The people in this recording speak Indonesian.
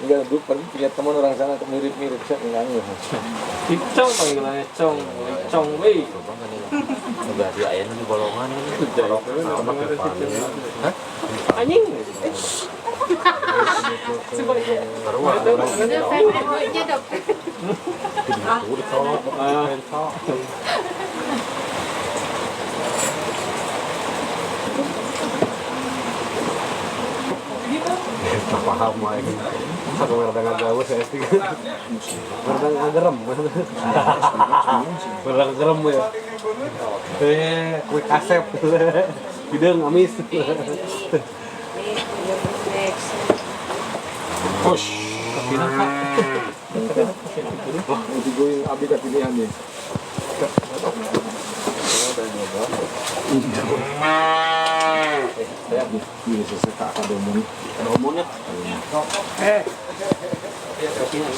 Enggak, gue punya teman orang sana mirip-mirip sih enggak. Icong panggilannya Cong, Cong wei. Udah di ayam di bolongan ini. Hah? Anjing. Paham lagi. Aku ngerti gawe saya sih. Ngerti gerem. Berang gerem ya. Kue kasep. Bideng amis. Push. Kepinang Kak. Wah, itu gue yang abis pilihan nih. Saya bisa sesuka kadomun. Kadomunnya. Ya, kepinang.